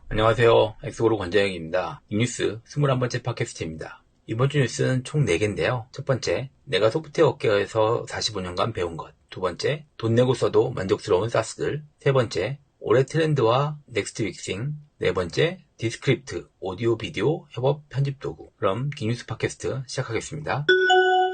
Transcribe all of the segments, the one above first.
안녕하세요. 엑소그룹 권자영입니다. 이 뉴스 21번째 팟캐스트입니다. 이번 주 뉴스는 총 4개인데요. 첫 번째, 내가 소프트웨어 업계에서 45년간 배운 것. 두 번째, 돈 내고 써도 만족스러운 사스들. 세 번째, 올해 트렌드와 넥스트 윅싱. 네 번째, 디스크립트, 오디오 비디오 협업 편집 도구. 그럼 이 뉴스 팟캐스트 시작하겠습니다.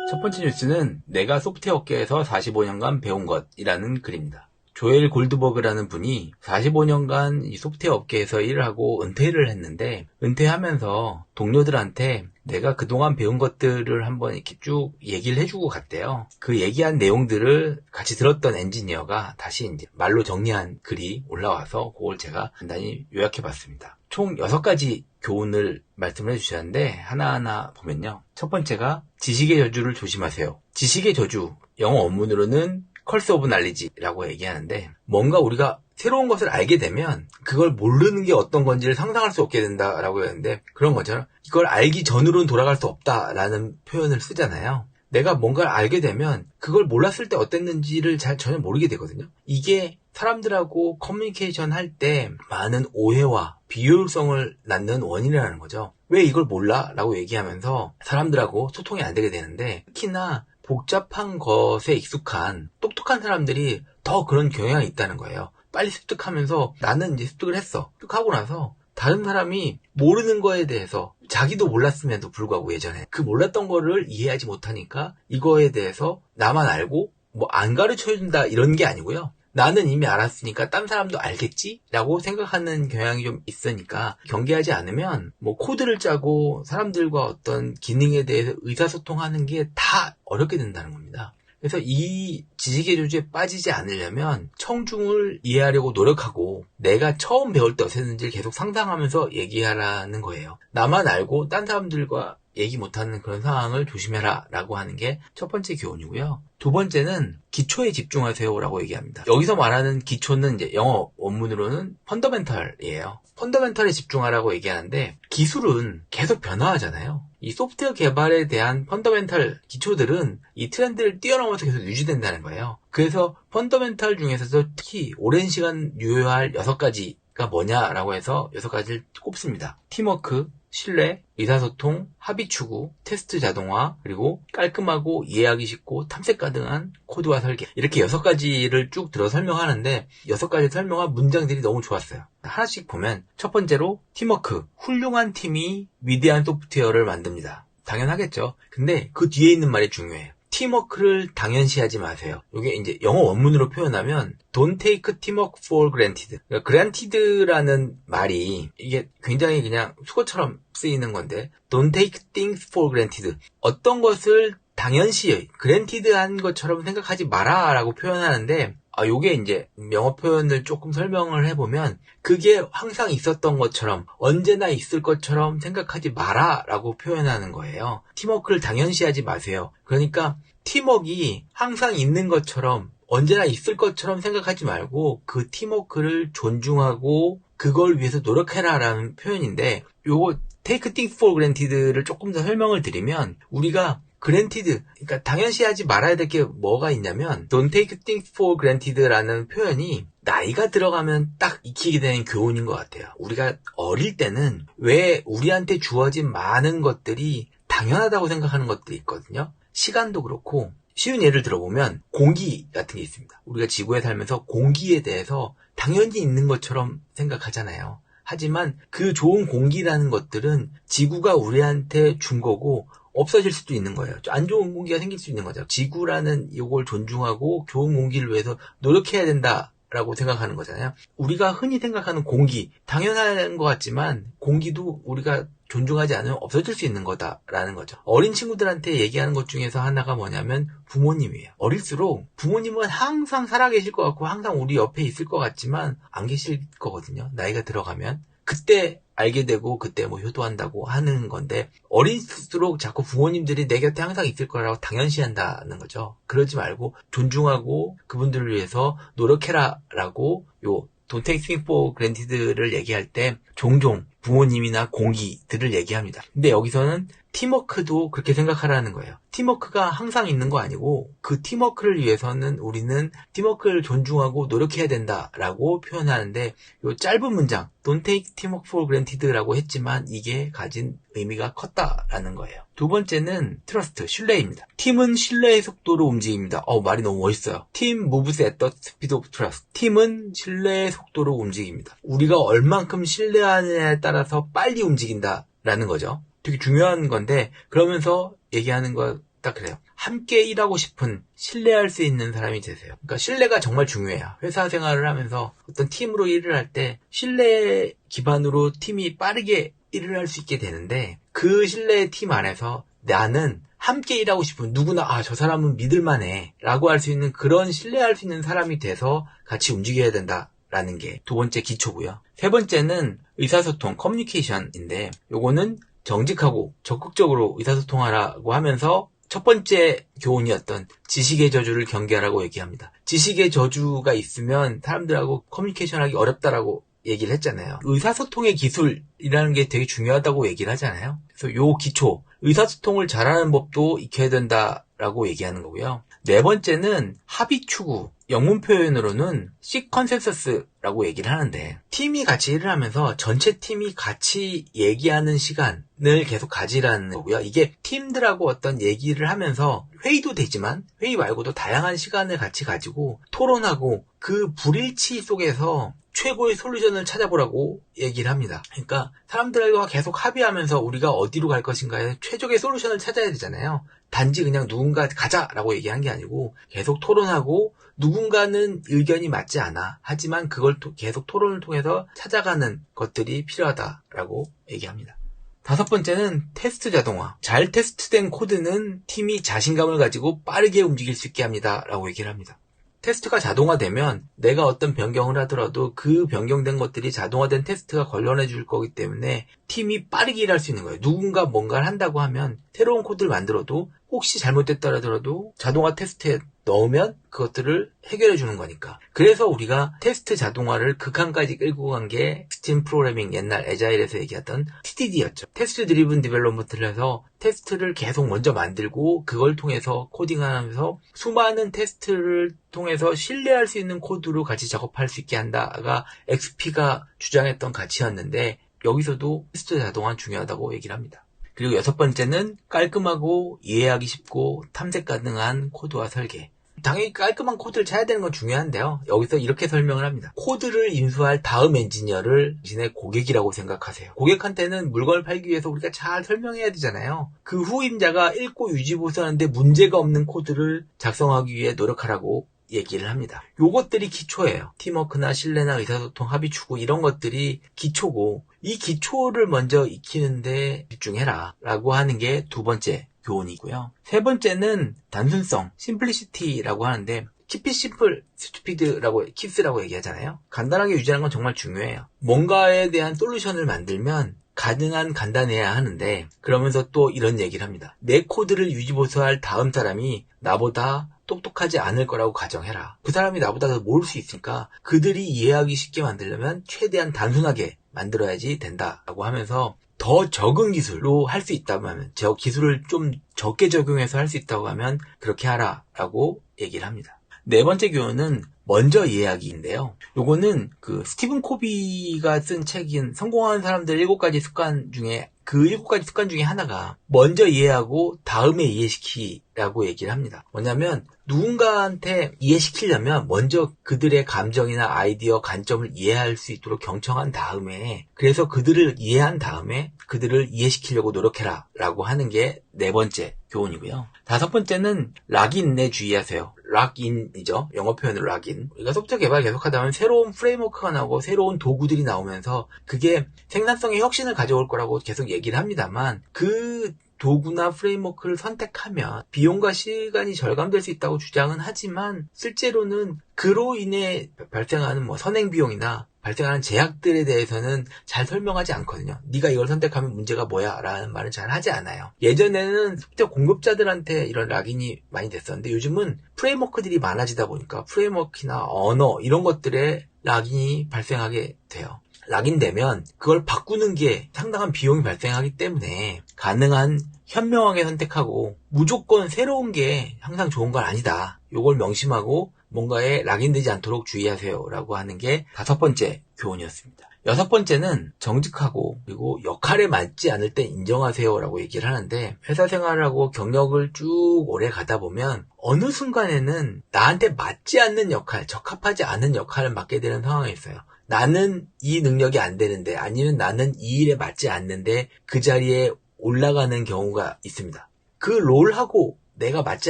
첫 번째 뉴스는 내가 소프트웨어 업계에서 45년간 배운 것이라는 글입니다. 조엘 골드버그라는 분이 45년간 이 소프트웨어 업계에서 일을 하고 은퇴를 했는데, 은퇴하면서 동료들한테 내가 그동안 배운 것들을 한번 이렇게 쭉 얘기를 해주고 갔대요. 그 얘기한 내용들을 같이 들었던 엔지니어가 다시 이제 말로 정리한 글이 올라와서 그걸 제가 간단히 요약해봤습니다. 총 6가지 교훈을 말씀을 해주셨는데, 하나하나 보면요. 첫 번째가 지식의 저주를 조심하세요. 지식의 저주, 영어 원문으로는 컬스 오브 날리지라고 얘기하는데, 뭔가 우리가 새로운 것을 알게 되면 그걸 모르는 게 어떤 건지를 상상할 수 없게 된다라고 했는데, 그런 것처럼 이걸 알기 전으로는 돌아갈 수 없다라는 표현을 쓰잖아요. 내가 뭔가를 알게 되면 그걸 몰랐을 때 어땠는지를 전혀 모르게 되거든요. 이게 사람들하고 커뮤니케이션 할 때 많은 오해와 비효율성을 낳는 원인이라는 거죠. 왜 이걸 몰라? 라고 얘기하면서 사람들하고 소통이 안 되게 되는데, 특히나 복잡한 것에 익숙한 똑똑한 사람들이 더 그런 경향이 있다는 거예요. 빨리 습득하면서 나는 이제 습득을 했어. 습득하고 나서 다른 사람이 모르는 거에 대해서 자기도 몰랐음에도 불구하고 예전에 그 몰랐던 거를 이해하지 못하니까 이거에 대해서 나만 알고 뭐 안 가르쳐준다 이런 게 아니고요. 나는 이미 알았으니까 딴 사람도 알겠지? 라고 생각하는 경향이 좀 있으니까 경계하지 않으면 뭐 코드를 짜고 사람들과 어떤 기능에 대해서 의사소통하는 게 다 어렵게 된다는 겁니다. 그래서 이 지식의 저주에 빠지지 않으려면 청중을 이해하려고 노력하고 내가 처음 배울 때 어땠는지를 계속 상상하면서 얘기하라는 거예요. 나만 알고 딴 사람들과 얘기 못하는 그런 상황을 조심해라 라고 하는 게 첫 번째 교훈이고요. 두 번째는 기초에 집중하세요 라고 얘기합니다. 여기서 말하는 기초는 이제 영어 원문으로는 펀더멘털이에요. 펀더멘털에 집중하라고 얘기하는데, 기술은 계속 변화하잖아요. 이 소프트웨어 개발에 대한 펀더멘털 기초들은 이 트렌드를 뛰어넘어서 계속 유지된다는 거예요. 그래서 펀더멘털 중에서도 특히 오랜 시간 유효할 6가지가 뭐냐라고 해서 6가지를 꼽습니다. 팀워크, 신뢰, 의사소통, 합의 추구, 테스트 자동화, 그리고 깔끔하고 이해하기 쉽고 탐색 가능한 코드화 설계. 이렇게 6가지를 쭉 들어 설명하는데 6가지 설명한 문장들이 너무 좋았어요. 하나씩 보면, 첫 번째로 팀워크. 훌륭한 팀이 위대한 소프트웨어를 만듭니다. 당연하겠죠. 근데 그 뒤에 있는 말이 중요해요. 팀워크를 당연시하지 마세요. 이게 이제 영어 원문으로 표현하면 Don't take teamwork for granted. 그러니까 granted라는 말이 이게 굉장히 그냥 수거처럼 쓰이는 건데, Don't take things for granted. 어떤 것을 당연시, granted한 것처럼 생각하지 마라 라고 표현하는데, 요게 이제 영어 표현을 조금 설명을 해보면, 그게 항상 있었던 것처럼 언제나 있을 것처럼 생각하지 마라 라고 표현하는 거예요. 팀워크를 당연시하지 마세요. 그러니까 팀워크가 항상 있는 것처럼 언제나 있을 것처럼 생각하지 말고 그 팀워크를 존중하고 그걸 위해서 노력해라 라는 표현인데, 요거 take things for granted를 조금 더 설명을 드리면, 우리가 granted, 그러니까 당연시하지 말아야 될 게 뭐가 있냐면, don't take things for granted라는 표현이 나이가 들어가면 딱 익히게 되는 교훈인 것 같아요. 우리가 어릴 때는 왜 우리한테 주어진 많은 것들이 당연하다고 생각하는 것들이 있거든요. 시간도 그렇고, 쉬운 예를 들어보면 공기 같은 게 있습니다. 우리가 지구에 살면서 공기에 대해서 당연히 있는 것처럼 생각하잖아요. 하지만 그 좋은 공기라는 것들은 지구가 우리한테 준 거고 없어질 수도 있는 거예요. 안 좋은 공기가 생길 수 있는 거죠. 지구라는 이걸 존중하고 좋은 공기를 위해서 노력해야 된다라고 생각하는 거잖아요. 우리가 흔히 생각하는 공기, 당연한 것 같지만 공기도 우리가 존중하지 않으면 없어질 수 있는 거다라는 거죠. 어린 친구들한테 얘기하는 것 중에서 하나가 뭐냐면 부모님이에요. 어릴수록 부모님은 항상 살아계실 것 같고 항상 우리 옆에 있을 것 같지만 안 계실 거거든요. 나이가 들어가면. 그때 알게 되고 그때 뭐 효도한다고 하는 건데, 어릴수록 자꾸 부모님들이 내 곁에 항상 있을 거라고 당연시한다는 거죠. 그러지 말고 존중하고 그분들을 위해서 노력해라 라고 요 Don't take things for granted를 얘기할 때 종종 부모님이나 공기들을 얘기합니다. 근데 여기서는 팀워크도 그렇게 생각하라는 거예요. 팀워크가 항상 있는 거 아니고 그 팀워크를 위해서는 우리는 팀워크를 존중하고 노력해야 된다라고 표현하는데 이 짧은 문장 Don't take teamwork for granted라고 했지만 이게 가진 의미가 컸다라는 거예요. 두 번째는 트러스트, 신뢰입니다. 팀은 신뢰의 속도로 움직입니다. 말이 너무 멋있어요. Team moves at the speed of trust. 팀은 신뢰의 속도로 움직입니다. 우리가 얼만큼 신뢰하느냐에 따라서 빨리 움직인다라는 거죠. 되게 중요한 건데 그러면서 얘기하는 거 딱 그래요. 함께 일하고 싶은 신뢰할 수 있는 사람이 되세요. 그러니까 신뢰가 정말 중요해요. 회사 생활을 하면서 어떤 팀으로 일을 할 때 신뢰 기반으로 팀이 빠르게 일을 할 수 있게 되는데 그 신뢰의 팀 안에서 나는 함께 일하고 싶은 누구나 저 사람은 믿을만해 라고 할 수 있는 그런 신뢰할 수 있는 사람이 돼서 같이 움직여야 된다. 라는 게 두 번째 기초고요. 세 번째는 의사소통, 커뮤니케이션인데 요거는 정직하고 적극적으로 의사소통하라고 하면서 첫 번째 교훈이었던 지식의 저주를 경계하라고 얘기합니다. 지식의 저주가 있으면 사람들하고 커뮤니케이션하기 어렵다라고 얘기를 했잖아요. 의사소통의 기술이라는 게 되게 중요하다고 얘기를 하잖아요. 그래서 요 기초, 의사소통을 잘하는 법도 익혀야 된다라고 얘기하는 거고요. 네 번째는 합의 추구, 영문 표현으로는 seek consensus라고 얘기를 하는데 팀이 같이 일을 하면서 전체 팀이 같이 얘기하는 시간을 계속 가지라는 거고요. 이게 팀들하고 어떤 얘기를 하면서 회의도 되지만 회의 말고도 다양한 시간을 같이 가지고 토론하고 그 불일치 속에서 최고의 솔루션을 찾아보라고 얘기를 합니다. 그러니까 사람들과 계속 합의하면서 우리가 어디로 갈 것인가에 최적의 솔루션을 찾아야 되잖아요. 단지 그냥 누군가 가자라고 얘기한 게 아니고 계속 토론하고 누군가는 의견이 맞지 않아. 하지만 그걸 계속 토론을 통해서 찾아가는 것들이 필요하다라고 얘기합니다. 다섯 번째는 테스트 자동화. 잘 테스트된 코드는 팀이 자신감을 가지고 빠르게 움직일 수 있게 합니다. 라고 얘기를 합니다. 테스트가 자동화되면 내가 어떤 변경을 하더라도 그 변경된 것들이 자동화된 테스트가 걸러내 줄 거기 때문에 팀이 빠르게 일할 수 있는 거예요. 누군가 뭔가를 한다고 하면 새로운 코드를 만들어도 혹시 잘못됐다 하더라도 자동화 테스트에 넣으면 그것들을 해결해 주는 거니까. 그래서 우리가 테스트 자동화를 극한까지 끌고 간 게 스팀 프로그래밍, 옛날 애자일에서 얘기했던 TDD였죠. 테스트 드리븐 디벨롭먼트를 해서 테스트를 계속 먼저 만들고 그걸 통해서 코딩하면서 수많은 테스트를 통해서 신뢰할 수 있는 코드로 같이 작업할 수 있게 한다가 XP가 주장했던 가치였는데 여기서도 테스트 자동화 중요하다고 얘기를 합니다. 그리고 여섯 번째는 깔끔하고 이해하기 쉽고 탐색 가능한 코드와 설계. 당연히 깔끔한 코드를 찾아야 되는 건 중요한데요. 여기서 이렇게 설명을 합니다. 코드를 인수할 다음 엔지니어를 자신의 고객이라고 생각하세요. 고객한테는 물건을 팔기 위해서 우리가 잘 설명해야 되잖아요. 그 후임자가 읽고 유지 보수하는데 문제가 없는 코드를 작성하기 위해 노력하라고 얘기를 합니다. 요것들이 기초예요. 팀워크나 신뢰나 의사소통, 합의 추구 이런 것들이 기초고 이 기초를 먼저 익히는데 집중해라 라고 하는 게 두 번째 교훈이고요. 세 번째는 단순성, 심플리시티라고 하는데 keep it simple, stupid라고, keeps라고 얘기하잖아요. 간단하게 유지하는 건 정말 중요해요. 뭔가에 대한 솔루션을 만들면 가능한 간단해야 하는데 그러면서 또 이런 얘기를 합니다. 내 코드를 유지보수할 다음 사람이 나보다 똑똑하지 않을 거라고 가정해라. 그 사람이 나보다 더 모를 수 있으니까 그들이 이해하기 쉽게 만들려면 최대한 단순하게 만들어야지 된다라고 하면서 더 적은 기술로 할 수 있다고 하면 저 기술을 좀 적게 적용해서 할 수 있다고 하면 그렇게 하라라고 얘기를 합니다. 네 번째 교훈은 먼저 이해하기인데요. 요거는 그 스티븐 코비가 쓴 책인 성공하는 사람들 7가지 습관 중에 그 7가지 습관 중에 하나가 먼저 이해하고 다음에 이해시키라고 얘기를 합니다. 뭐냐면 누군가한테 이해시키려면 먼저 그들의 감정이나 아이디어, 관점을 이해할 수 있도록 경청한 다음에 그래서 그들을 이해한 다음에 그들을 이해시키려고 노력해라 라고 하는 게 네 번째 교훈이고요. 다섯 번째는 락인에 주의하세요. 락인이죠. 영어 표현으로 락인. 우리가 소프트웨어 개발 계속하다 보면 새로운 프레임워크가 나오고 새로운 도구들이 나오면서 그게 생산성의 혁신을 가져올 거라고 계속 얘기를 합니다만 그 도구나 프레임워크를 선택하면 비용과 시간이 절감될 수 있다고 주장은 하지만 실제로는 그로 인해 발생하는 선행 비용이나 발생하는 제약들에 대해서는 잘 설명하지 않거든요. 네가 이걸 선택하면 문제가 뭐야 라는 말은 잘 하지 않아요. 예전에는 소프트웨어 공급자들한테 이런 락인이 많이 됐었는데 요즘은 프레임워크들이 많아지다 보니까 프레임워크나 언어 이런 것들에 락인이 발생하게 돼요. 락인되면 그걸 바꾸는 게 상당한 비용이 발생하기 때문에 가능한 현명하게 선택하고 무조건 새로운 게 항상 좋은 건 아니다. 요걸 명심하고 뭔가에 락인되지 않도록 주의하세요 라고 하는 게 5번째 교훈이었습니다. 6번째는 정직하고 그리고 역할에 맞지 않을 때 인정하세요 라고 얘기를 하는데, 회사 생활을 하고 경력을 쭉 오래 가다 보면 어느 순간에는 나한테 맞지 않는 역할, 적합하지 않은 역할을 맡게 되는 상황이 있어요. 나는 이 능력이 안 되는데, 아니면 나는 이 일에 맞지 않는데 그 자리에 올라가는 경우가 있습니다. 그 롤하고 내가 맞지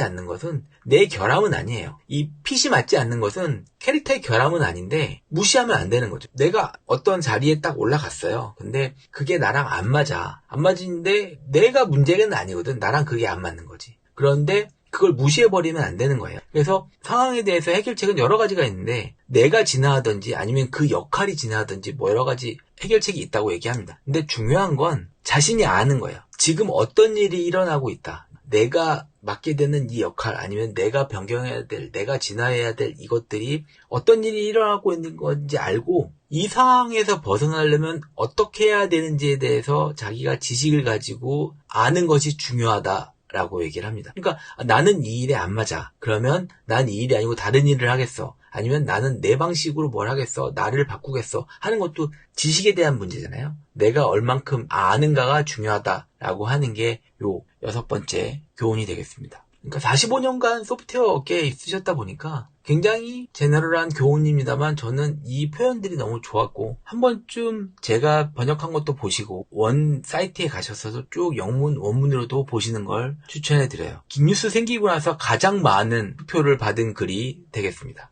않는 것은 내 결함은 아니에요. 이 핏이 맞지 않는 것은 캐릭터의 결함은 아닌데 무시하면 안 되는 거죠. 내가 어떤 자리에 딱 올라갔어요. 근데 그게 나랑 안 맞아. 안 맞는데 내가 문제는 아니거든. 나랑 그게 안 맞는 거지. 그런데 그걸 무시해버리면 안 되는 거예요. 그래서 상황에 대해서 해결책은 여러 가지가 있는데 내가 진화하든지 아니면 그 역할이 진화하든지 뭐 여러 가지 해결책이 있다고 얘기합니다. 근데 중요한 건 자신이 아는 거예요. 지금 어떤 일이 일어나고 있다. 내가 맡게 되는 이 역할, 아니면 내가 변경해야 될, 내가 진화해야 될 이것들이 어떤 일이 일어나고 있는 건지 알고 이 상황에서 벗어나려면 어떻게 해야 되는지에 대해서 자기가 지식을 가지고 아는 것이 중요하다라고 얘기를 합니다. 그러니까 나는 이 일에 안 맞아. 그러면 난 이 일이 아니고 다른 일을 하겠어. 아니면 나는 내 방식으로 뭘 하겠어. 나를 바꾸겠어. 하는 것도 지식에 대한 문제잖아요. 내가 얼만큼 아는가가 중요하다라고 하는 게 요 6번째 교훈이 되겠습니다. 그러니까 45년간 소프트웨어 업계에 있으셨다 보니까 굉장히 제너럴한 교훈입니다만 저는 이 표현들이 너무 좋았고, 한 번쯤 제가 번역한 것도 보시고 원 사이트에 가셔서 쭉 영문 원문으로도 보시는 걸 추천해드려요. 긴 뉴스 생기고 나서 가장 많은 투표를 받은 글이 되겠습니다.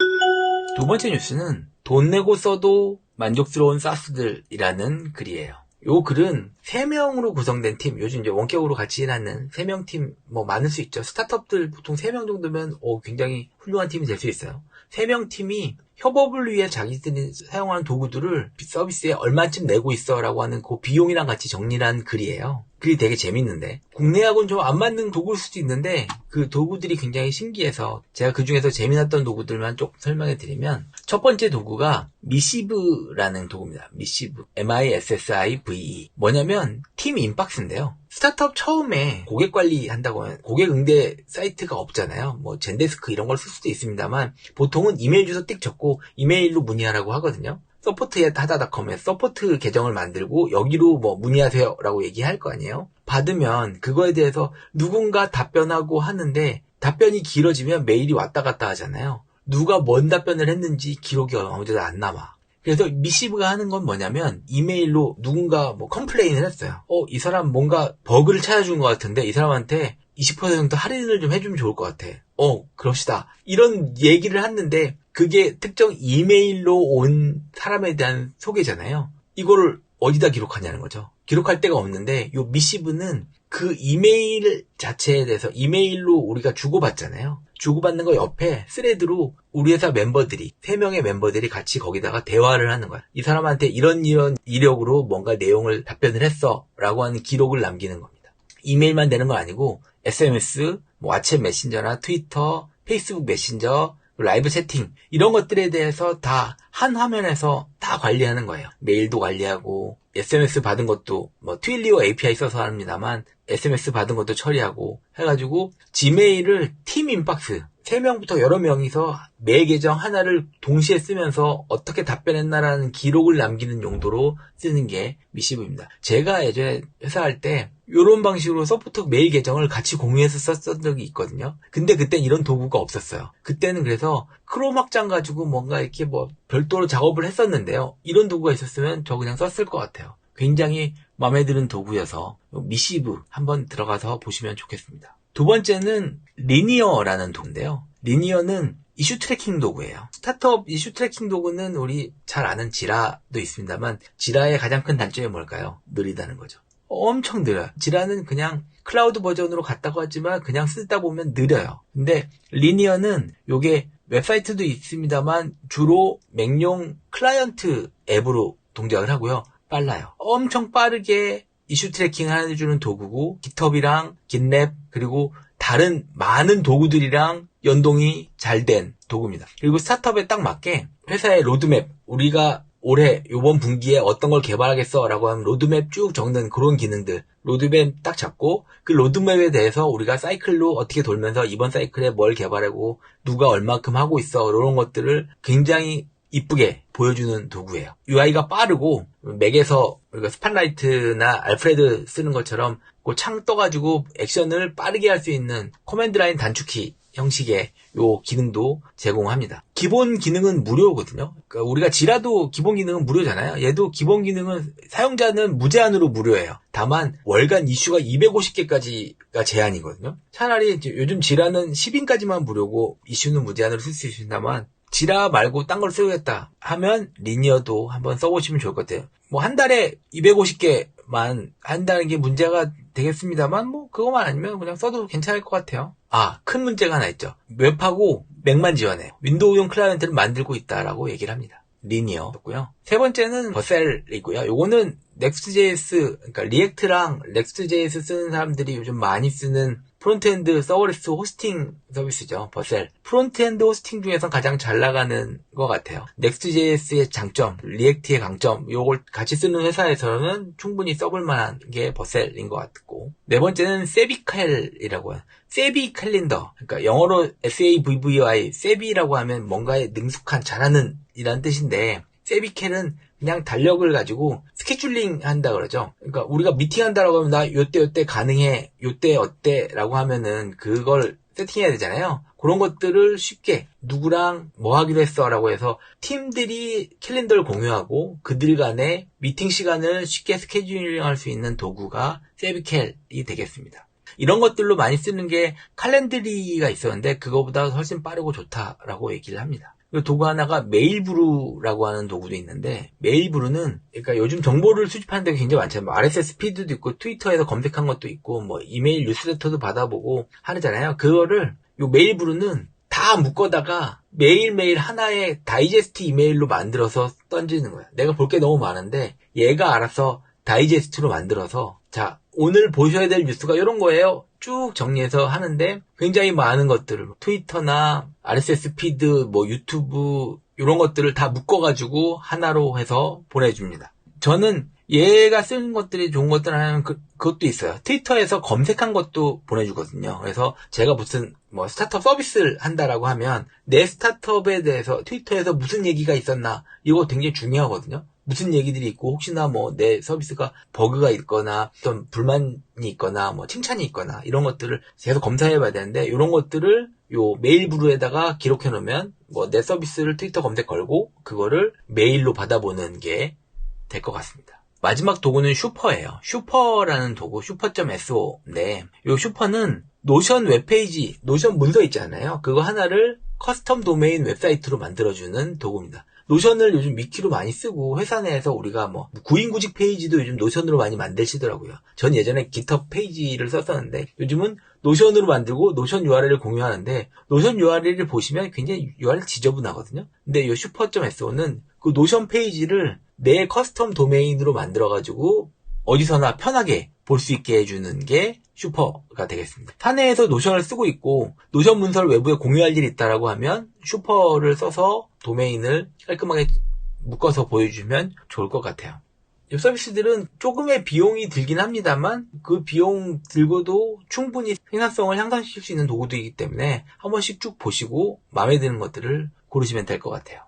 2번째 뉴스는 돈 내고 써도 만족스러운 사스들이라는 글이에요. 요 글은 3명으로 구성된 팀, 요즘 이제 원격으로 같이 일하는 3명 팀, 뭐 많을 수 있죠. 스타트업들 보통 3명 정도면 굉장히 훌륭한 팀이 될 수 있어요. 3명 팀이 협업을 위해 자기들이 사용하는 도구들을 서비스에 얼마쯤 내고 있어 라고 하는 그 비용이랑 같이 정리를 한 글이에요. 글이 되게 재밌는데, 국내하고는 좀 안 맞는 도구일 수도 있는데 그 도구들이 굉장히 신기해서 제가 그 중에서 재미났던 도구들만 좀 설명해 드리면, 첫 번째 도구가 미시브라는 도구입니다. 미시브, MISSIVE. 뭐냐면 팀 인박스인데요. 스타트업 처음에 고객 관리한다고 하면 고객 응대 사이트가 없잖아요. 뭐 젠데스크 이런 걸 쓸 수도 있습니다만 보통은 이메일 주소 띡 적고 이메일로 문의하라고 하거든요. 서포트@하다닷컴에 서포트 계정을 만들고 여기로 뭐 문의하세요 라고 얘기할 거 아니에요. 받으면 그거에 대해서 누군가 답변하고 하는데 답변이 길어지면 메일이 왔다 갔다 하잖아요. 누가 뭔 답변을 했는지 기록이 아무데도 안 남아. 그래서 미시브가 하는 건 뭐냐면 이메일로 누군가 뭐 컴플레인을 했어요. 이 사람 뭔가 버그를 찾아준 것 같은데 이 사람한테 20% 정도 할인을 좀 해주면 좋을 것 같아. 그럽시다. 이런 얘기를 했는데 그게 특정 이메일로 온 사람에 대한 소개잖아요. 이거를 어디다 기록하냐는 거죠. 기록할 데가 없는데 요 미시브는 그 이메일 자체에 대해서 이메일로 우리가 주고받잖아요. 주고받는 거 옆에 스레드로 우리 회사 멤버들이 3명의 멤버들이 같이 거기다가 대화를 하는 거야. 이 사람한테 이런 이력으로 뭔가 내용을 답변을 했어 라고 하는 기록을 남기는 겁니다. 이메일만 되는 건 아니고 SMS, 뭐 왓츠앱 메신저나 트위터, 페이스북 메신저, 라이브 채팅 이런 것들에 대해서 다 한 화면에서 다 관리하는 거예요. 메일도 관리하고 SMS 받은 것도 뭐 트윌리오 API 써서 합니다만 SMS 받은 것도 처리하고 해가지고 지메일을 팀 인박스 3명부터 여러 명이서 매 계정 하나를 동시에 쓰면서 어떻게 답변했나라는 기록을 남기는 용도로 쓰는 게 미시브입니다. 제가 예전에 회사할 때 이런 방식으로 서포트 메일 계정을 같이 공유해서 썼던 적이 있거든요. 근데 그땐 이런 도구가 없었어요. 그때는 그래서 크롬 확장 가지고 뭔가 이렇게 뭐 별도로 작업을 했었는데요. 이런 도구가 있었으면 저 그냥 썼을 것 같아요. 굉장히 마음에 드는 도구여서 미시브 한번 들어가서 보시면 좋겠습니다. 2번째는 리니어라는 도구인데요. 리니어는 이슈 트래킹 도구예요. 스타트업 이슈 트래킹 도구는 우리 잘 아는 지라도 있습니다만 지라의 가장 큰 단점이 뭘까요? 느리다는 거죠. 엄청 느려요. 지라는 그냥 클라우드 버전으로 갔다고 하지만 그냥 쓰다 보면 느려요. 근데 리니어는 요게 웹사이트도 있습니다만 주로 맥용 클라이언트 앱으로 동작을 하고요. 빨라요. 엄청 빠르게 이슈 트래킹을 해주는 도구고 깃허브랑 깃랩 그리고 다른 많은 도구들이랑 연동이 잘 된 도구입니다. 그리고 스타트업에 딱 맞게 회사의 로드맵, 우리가 올해 요번 분기에 어떤 걸 개발하겠어 라고 하면 로드맵 쭉 적는 그런 기능들, 로드맵 딱 잡고 그 로드맵에 대해서 우리가 사이클로 어떻게 돌면서 이번 사이클에 뭘 개발하고 누가 얼마큼 하고 있어, 이런 것들을 굉장히 이쁘게 보여주는 도구예요. UI가 빠르고 맥에서 우리가 스팟라이트나 알프레드 쓰는 것처럼 그 창 떠가지고 액션을 빠르게 할 수 있는 커맨드 라인 단축키 형식의 요 기능도 제공합니다. 기본 기능은 무료거든요. 그러니까 우리가 지라도 기본 기능은 무료잖아요. 얘도 기본 기능은 사용자는 무제한으로 무료예요. 다만 월간 이슈가 250개까지가 제한이거든요. 차라리 요즘 지라는 10인까지만 무료고 이슈는 무제한으로 쓸 수 있다만, 지라 말고 딴 걸 쓰겠다 하면 리니어도 한번 써보시면 좋을 것 같아요. 뭐 한 달에 250개만 한다는 게 문제가 되겠습니다만, 뭐 그것만 아니면 그냥 써도 괜찮을 것 같아요. 큰 문제가 하나 있죠. 웹하고 맥만 지원해요. 윈도우용 클라이언트를 만들고 있다라고 얘기를 합니다. 리니어였고요. 세 번째는 버셀이고요. 요거는 넥스트JS, 그러니까 리액트랑 넥스트JS 쓰는 사람들이 요즘 많이 쓰는 프론트엔드 서버리스 호스팅 서비스죠. 버셀. 프론트엔드 호스팅 중에서 가장 잘 나가는 것 같아요. 넥스트JS의 장점, 리액트의 강점, 요걸 같이 쓰는 회사에서는 충분히 써볼 만한 게 버셀인 것 같고, 네 번째는 세비칼이라고 해요. 세비 캘린더. 그러니까 영어로 SAVVI, 세비라고 하면 뭔가에 능숙한, 잘하는 이란 뜻인데, 세비캘은 그냥 달력을 가지고 스케줄링 한다 그러죠. 그러니까 우리가 미팅 한다라고 하면 나 요때 가능해, 요때 어때 라고 하면은 그걸 세팅해야 되잖아요. 그런 것들을 쉽게 누구랑 뭐 하기로 했어 라고 해서 팀들이 캘린더를 공유하고 그들 간의 미팅 시간을 쉽게 스케줄링 할 수 있는 도구가 세비캘이 되겠습니다. 이런 것들로 많이 쓰는 게 칼렌더리가 있었는데 그거보다 훨씬 빠르고 좋다라고 얘기를 합니다. 도구 하나가 메일브루라고 하는 도구도 있는데, 메일브루는 그러니까 요즘 정보를 수집하는 데가 굉장히 많잖아요. RSS 피드도 있고 트위터에서 검색한 것도 있고 뭐 이메일 뉴스레터도 받아보고 하잖아요. 그거를 요 메일브루는 다 묶어다가 매일매일 하나의 다이제스트 이메일로 만들어서 던지는 거야. 내가 볼 게 너무 많은데 얘가 알아서 다이제스트로 만들어서, 자, 오늘 보셔야 될 뉴스가 이런 거예요. 쭉 정리해서 하는데 굉장히 많은 것들을 트위터나 RSS 피드, 뭐 유튜브 이런 것들을 다 묶어가지고 하나로 해서 보내줍니다. 저는 얘가 쓰는 것들이 좋은 것들 하면 그것도 있어요. 트위터에서 검색한 것도 보내주거든요. 그래서 제가 무슨 뭐 스타트업 서비스를 한다라고 하면 내 스타트업에 대해서 트위터에서 무슨 얘기가 있었나, 이거 굉장히 중요하거든요. 무슨 얘기들이 있고 혹시나 뭐 내 서비스가 버그가 있거나 어떤 불만이 있거나 뭐 칭찬이 있거나 이런 것들을 계속 검사해 봐야 되는데, 이런 것들을 요 메일브루에다가 기록해 놓으면 뭐 내 서비스를 트위터 검색 걸고 그거를 메일로 받아보는 게 될 것 같습니다. 마지막 도구는 슈퍼예요. 슈퍼라는 도구, 슈퍼.so인데 요 슈퍼는 노션 웹페이지, 노션 문서 있잖아요. 그거 하나를 커스텀 도메인 웹사이트로 만들어주는 도구입니다. 노션을 요즘 위키로 많이 쓰고 회사 내에서 우리가 뭐 구인구직 페이지도 요즘 노션으로 많이 만드시더라고요. 전 예전에 깃허브 페이지를 썼었는데 요즘은 노션으로 만들고 노션 URL을 공유하는데, 노션 URL을 보시면 굉장히 URL 지저분하거든요. 근데 이 슈퍼.so는 그 노션 페이지를 내 커스텀 도메인으로 만들어가지고 어디서나 편하게 볼 수 있게 해주는 게 슈퍼가 되겠습니다. 사내에서 노션을 쓰고 있고 노션 문서를 외부에 공유할 일이 있다라고 하면 슈퍼를 써서 도메인을 깔끔하게 묶어서 보여주면 좋을 것 같아요. 이 서비스들은 조금의 비용이 들긴 합니다만 그 비용 들고도 충분히 생산성을 향상시킬 수 있는 도구들이기 때문에 한 번씩 쭉 보시고 마음에 드는 것들을 고르시면 될 것 같아요.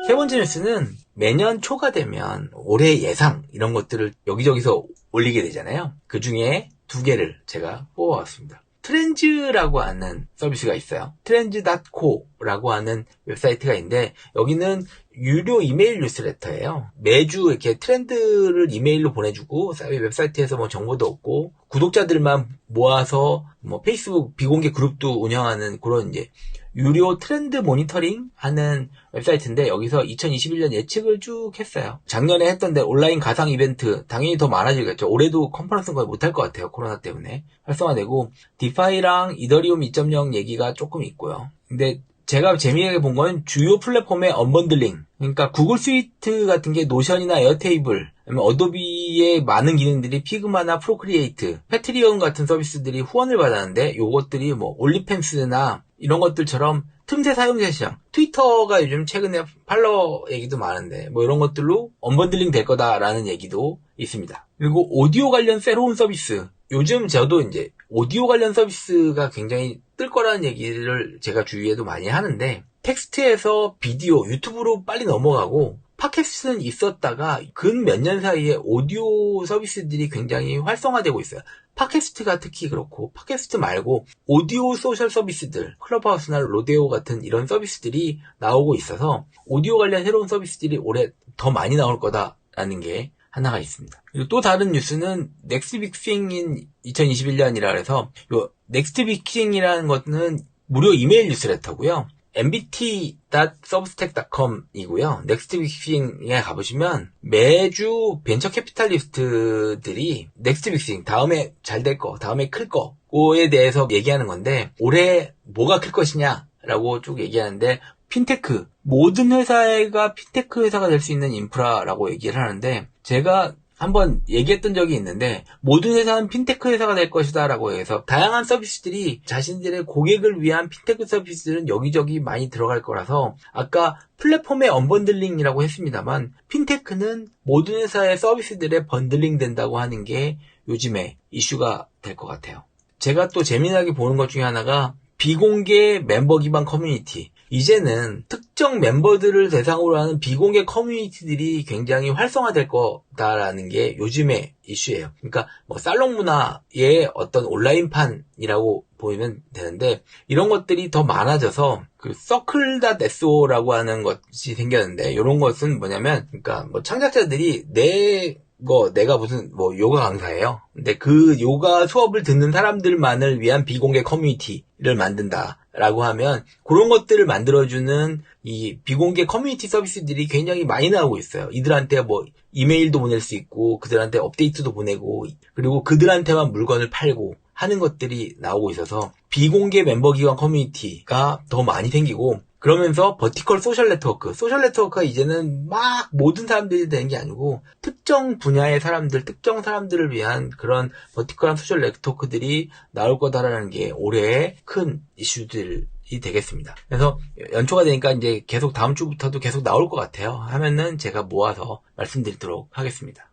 세 번째 뉴스는 매년 초가 되면 올해 예상 이런 것들을 여기저기서 올리게 되잖아요. 그 중에 두 개를 제가 뽑아왔습니다. 트렌즈라고 하는 서비스가 있어요. 트렌즈.co라고 하는 웹사이트가 있는데 여기는 유료 이메일 뉴스레터예요. 매주 이렇게 트렌드를 이메일로 보내주고 웹사이트에서 뭐 정보도 얻고 구독자들만 모아서 뭐 페이스북 비공개 그룹도 운영하는 그런 이제 유료 트렌드 모니터링 하는 웹사이트인데 여기서 2021년 예측을 쭉 했어요. 작년에 했던데 온라인 가상 이벤트 당연히 더 많아지겠죠. 올해도 컨퍼런스는 거의 못할 것 같아요. 코로나 때문에 활성화되고 디파이랑 이더리움 2.0 얘기가 조금 있고요. 근데 제가 재미있게 본 건 주요 플랫폼의 언번들링, 그러니까 구글 스위트 같은 게 노션이나 에어테이블, 어도비의 많은 기능들이 피그마나 프로크리에이트, 패트리온 같은 서비스들이 후원을 받았는데 요것들이 뭐 올리펜스나 이런 것들처럼 틈새 사용자 시장. 트위터가 요즘 최근에 팔로워 얘기도 많은데 뭐 이런 것들로 언번들링 될 거다라는 얘기도 있습니다. 그리고 오디오 관련 새로운 서비스. 요즘 저도 이제 오디오 관련 서비스가 굉장히 뜰 거라는 얘기를 제가 주위에도 많이 하는데 텍스트에서 비디오, 유튜브로 빨리 넘어가고 팟캐스트는 있었다가 근 몇 년 사이에 오디오 서비스들이 굉장히 활성화되고 있어요. 팟캐스트가 특히 그렇고 팟캐스트 말고 오디오 소셜 서비스들, 클럽하우스나 로데오 같은 이런 서비스들이 나오고 있어서 오디오 관련 새로운 서비스들이 올해 더 많이 나올 거다라는 게 하나가 있습니다. 그리고 또 다른 뉴스는 넥스트 빅싱인 2021년이라 해서 요 넥스트 빅싱이라는 것은 무료 이메일 뉴스레터고요. mbt.substack.com이고요. 넥스트 빅싱에 가보시면 매주 벤처 캐피탈리스트들이 넥스트 빅싱 다음에 잘 될 거, 다음에 클 거에 대해서 얘기하는 건데 올해 뭐가 클 것이냐라고 쭉 얘기하는데 핀테크, 모든 회사가 핀테크 회사가 될 수 있는 인프라라고 얘기를 하는데 제가 한번 얘기했던 적이 있는데 모든 회사는 핀테크 회사가 될 것이다 라고 해서 다양한 서비스들이 자신들의 고객을 위한 핀테크 서비스들은 여기저기 많이 들어갈 거라서 아까 플랫폼의 언번들링이라고 했습니다만 핀테크는 모든 회사의 서비스들에 번들링 된다고 하는 게 요즘에 이슈가 될 것 같아요. 제가 또 재미나게 보는 것 중에 하나가 비공개 멤버 기반 커뮤니티. 이제는 특정 멤버들을 대상으로 하는 비공개 커뮤니티들이 굉장히 활성화될 거다라는 게 요즘의 이슈예요. 그러니까 뭐 살롱 문화의 어떤 온라인판이라고 보면 되는데 이런 것들이 더 많아져서 그 circle.so라고 하는 것이 생겼는데 이런 것은 뭐냐면 그러니까 뭐 창작자들이 내가 무슨 뭐 요가 강사예요. 근데 그 요가 수업을 듣는 사람들만을 위한 비공개 커뮤니티를 만든다라고 하면 그런 것들을 만들어주는 이 비공개 커뮤니티 서비스들이 굉장히 많이 나오고 있어요. 이들한테 뭐 이메일도 보낼 수 있고 그들한테 업데이트도 보내고 그리고 그들한테만 물건을 팔고 하는 것들이 나오고 있어서 비공개 멤버 기관 커뮤니티가 더 많이 생기고 그러면서 버티컬 소셜 네트워크가 이제는 막 모든 사람들이 되는 게 아니고 특정 분야의 사람들, 특정 사람들을 위한 그런 버티컬한 소셜 네트워크들이 나올 거다라는 게 올해의 큰 이슈들이 되겠습니다. 그래서 연초가 되니까 이제 계속 다음 주부터도 계속 나올 것 같아요. 하면은 제가 모아서 말씀드리도록 하겠습니다.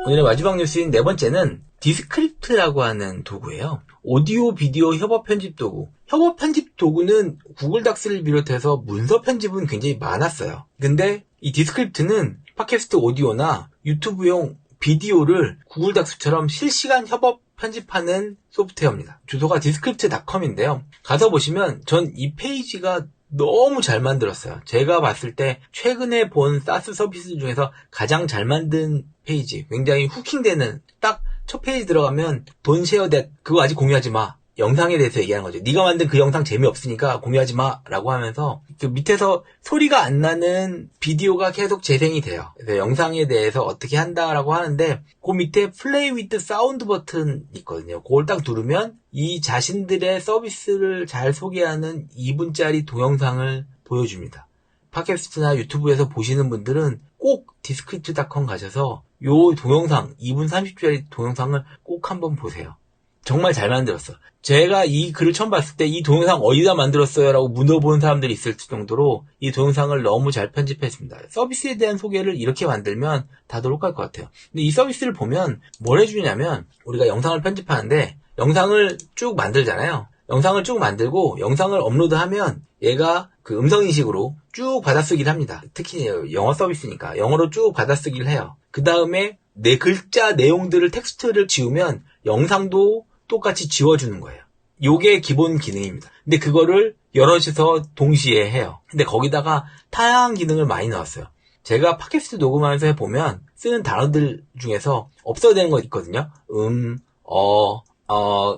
오늘의 마지막 뉴스인 네 번째는 디스크립트라고 하는 도구예요. 오디오, 비디오 협업 편집 도구. 협업 편집 도구는 구글 닥스를 비롯해서 문서 편집은 굉장히 많았어요. 근데 이 디스크립트는 팟캐스트 오디오나 유튜브용 비디오를 구글 닥스처럼 실시간 협업 편집하는 소프트웨어입니다. 주소가 디스크립트.com인데요. 가서 보시면 전 이 페이지가 너무 잘 만들었어요. 제가 봤을 때 최근에 본 사스 서비스 중에서 가장 잘 만든 페이지, 굉장히 후킹되는 딱 첫 페이지 들어가면 돈 쉐어 댓 그거 아직 공유하지 마. 영상에 대해서 얘기하는 거죠. 네가 만든 그 영상 재미없으니까 공유하지 마 라고 하면서 그 밑에서 소리가 안 나는 비디오가 계속 재생이 돼요. 그래서 영상에 대해서 어떻게 한다라고 하는데 그 밑에 플레이 위드 사운드 버튼 있거든요. 그걸 딱 누르면 이 자신들의 서비스를 잘 소개하는 2분짜리 동영상을 보여줍니다. 팟캐스트나 유튜브에서 보시는 분들은 꼭 디스크립트.com 가셔서 요 동영상 2분 30초짜리 동영상을 꼭 한번 보세요. 정말 잘 만들었어. 제가 이 글을 처음 봤을 때 이 동영상 어디다 만들었어요? 라고 물어보는 사람들이 있을 정도로 이 동영상을 너무 잘 편집했습니다. 서비스에 대한 소개를 이렇게 만들면 다들 혹할 것 같아요. 근데 이 서비스를 보면 뭘 해주냐면 우리가 영상을 편집하는데 영상을 쭉 만들잖아요. 영상을 쭉 만들고 영상을 업로드하면 얘가 그 음성인식으로 쭉 받아쓰기를 합니다. 특히 영어 서비스니까 영어로 쭉 받아쓰기를 해요. 그 다음에 내 글자 내용들을 텍스트를 지우면 영상도 똑같이 지워주는 거예요. 요게 기본 기능입니다. 근데 그거를 여럿이서 동시에 해요. 근데 거기다가 다양한 기능을 많이 넣었어요. 제가 팟캐스트 녹음하면서 해보면 쓰는 단어들 중에서 없어야 되는 거 있거든요.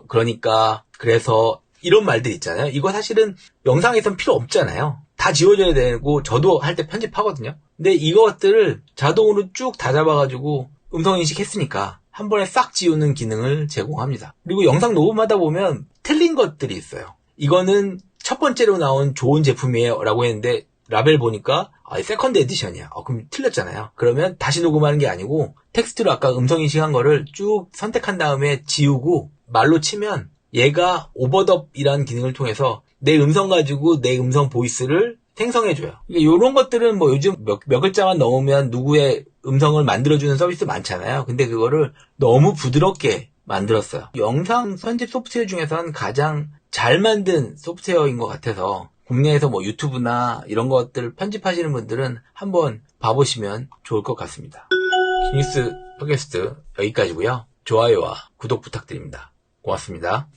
그러니까, 그래서 이런 말들 있잖아요. 이거 사실은 영상에선 필요 없잖아요. 다 지워져야 되고 저도 할 때 편집하거든요. 근데 이것들을 자동으로 쭉 다 잡아가지고 음성인식 했으니까 한 번에 싹 지우는 기능을 제공합니다. 그리고 영상 녹음하다 보면 틀린 것들이 있어요. 이거는 첫 번째로 나온 좋은 제품이에요 라고 했는데 라벨 보니까 세컨드 에디션이야. 그럼 틀렸잖아요. 그러면 다시 녹음하는 게 아니고 텍스트로 아까 음성인식한 거를 쭉 선택한 다음에 지우고 말로 치면 얘가 오버덥이라는 기능을 통해서 내 음성 가지고 내 음성 보이스를 생성해줘요. 이런 것들은 뭐 요즘 몇 글자만 넣으면 누구의 음성을 만들어주는 서비스 많잖아요. 근데 그거를 너무 부드럽게 만들었어요. 영상 편집 소프트웨어 중에서는 가장 잘 만든 소프트웨어인 것 같아서 국내에서 뭐 유튜브나 이런 것들 편집하시는 분들은 한번 봐보시면 좋을 것 같습니다. 기니스 팟캐스트 여기까지고요. 좋아요와 구독 부탁드립니다. 고맙습니다.